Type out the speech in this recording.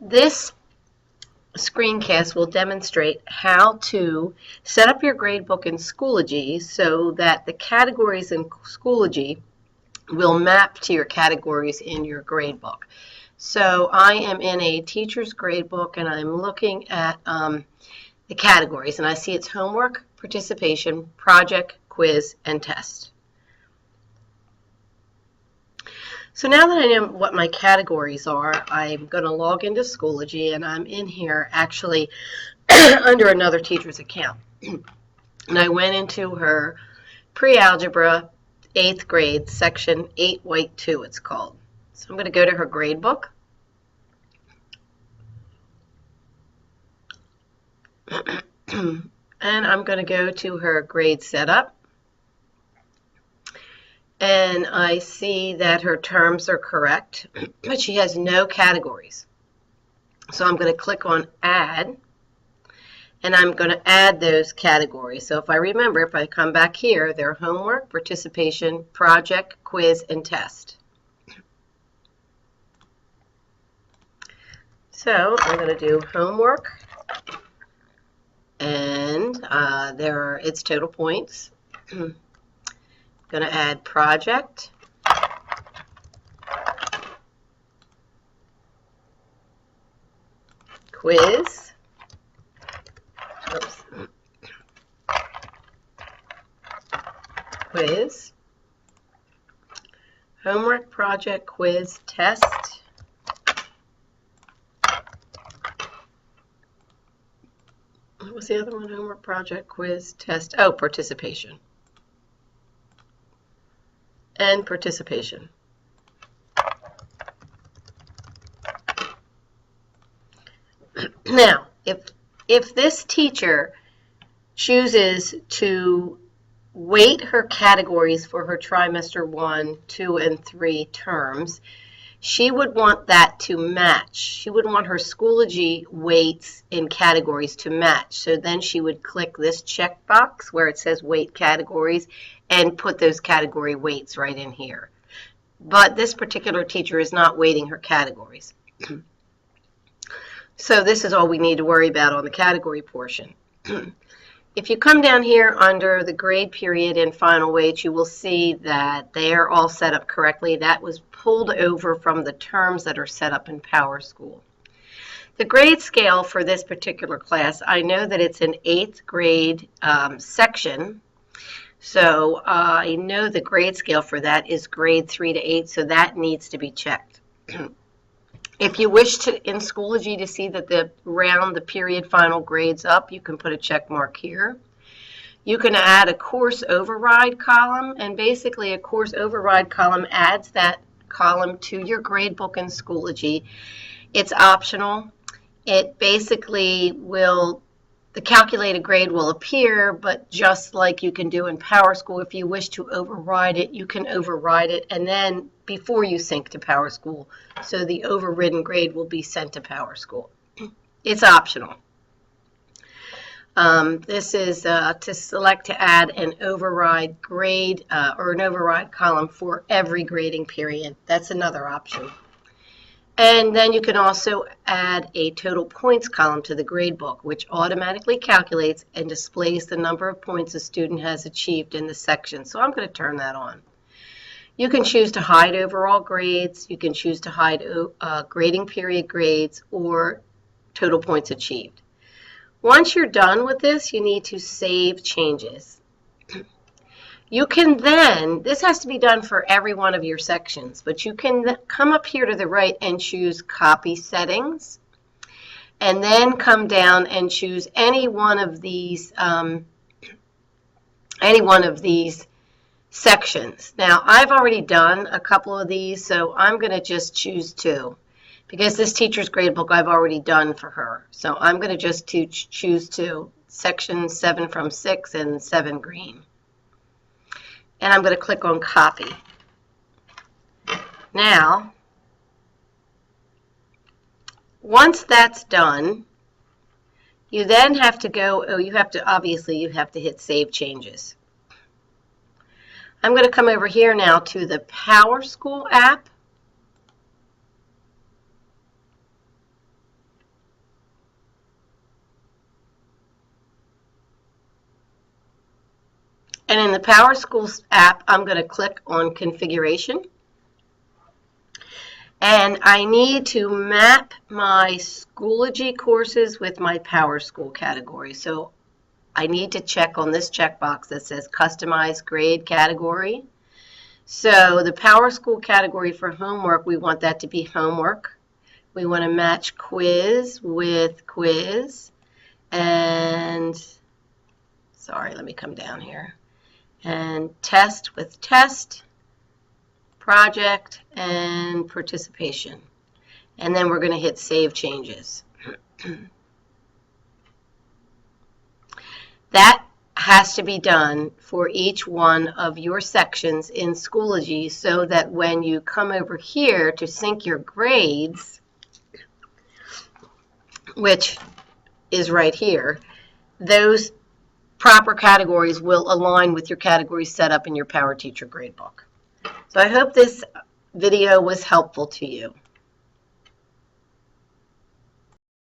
This screencast will demonstrate how to set up your gradebook in Schoology so that the categories in Schoology will map to your categories in your gradebook. So I am in a teacher's gradebook and I'm looking at the categories, and I see it's homework, participation, project, quiz, and test. So now that I know what my categories are, I'm going to log into Schoology, and I'm in here actually under another teacher's account. And I went into her pre-algebra 8th grade, section 8 white 2 it's called. So I'm going to go to her gradebook. And I'm going to go to her grade setup. And I see that her terms are correct, but she has no categories. So I'm going to click on Add, and I'm going to add those categories. So if I remember, if I come back here, they're homework, participation, project, quiz, and test. So I'm going to do homework, and it's total points. Going to add project, quiz, quiz, homework, project, quiz, test, what was the other one? Homework, project, quiz, test, oh, participation. And participation. Now, if this teacher chooses to weight her categories for her trimester 1, 2, and 3 terms, she would want that to match. She would want her Schoology weights in categories to match. So then she would click this checkbox where it says weight categories and put those category weights right in here. But this particular teacher is not weighting her categories. So this is all we need to worry about on the category portion. If you come down here under the grade period and final weights, you will see that they are all set up correctly. That was pulled over from the terms that are set up in PowerSchool. The grade scale for this particular class, I know that it's an 8th grade section. So I know the grade scale for that is grade 3 to 8, so that needs to be checked. If you wish to, in Schoology, to see that the period final grades up, you can put a check mark here. You can add a course override column, and basically a course override column adds that column to your gradebook in Schoology. It's optional. It basically will, the calculated grade will appear, but just like you can do in PowerSchool, if you wish to override it, you can override it, and then before you sync to PowerSchool, so the overridden grade will be sent to PowerSchool. It's optional. This is to select to add an override grade or an override column for every grading period. That's another option. And then you can also add a total points column to the gradebook, which automatically calculates and displays the number of points a student has achieved in the section. So I'm going to turn that on. You can choose to hide overall grades. You can choose to hide grading period grades or total points achieved. Once you're done with this, you need to save changes. You can then, this has to be done for every one of your sections, but you can come up here to the right and choose Copy Settings, and then come down and choose any one of these sections. Now, I've already done a couple of these, so I'm going to just choose 2. Because this teacher's gradebook I've already done for her. So I'm going to just choose 2, section 7 from 6 and 7 green. And I'm going to click on Copy. Now, once that's done, you then have to go, obviously you have to hit Save Changes. I'm going to come over here now to the PowerSchool app. And in the PowerSchool app, I'm going to click on Configuration. And I need to map my Schoology courses with my PowerSchool category. So I need to check on this checkbox that says Customize Grade Category. So the PowerSchool category for homework, we want that to be homework. We want to match quiz with quiz. And, sorry, let me come down here. And test with test, project, and participation. And then we're going to hit Save Changes. That has to be done for each one of your sections in Schoology so that when you come over here to sync your grades, which is right here, those proper categories will align with your categories set up in your PowerTeacher Gradebook. So I hope this video was helpful to you.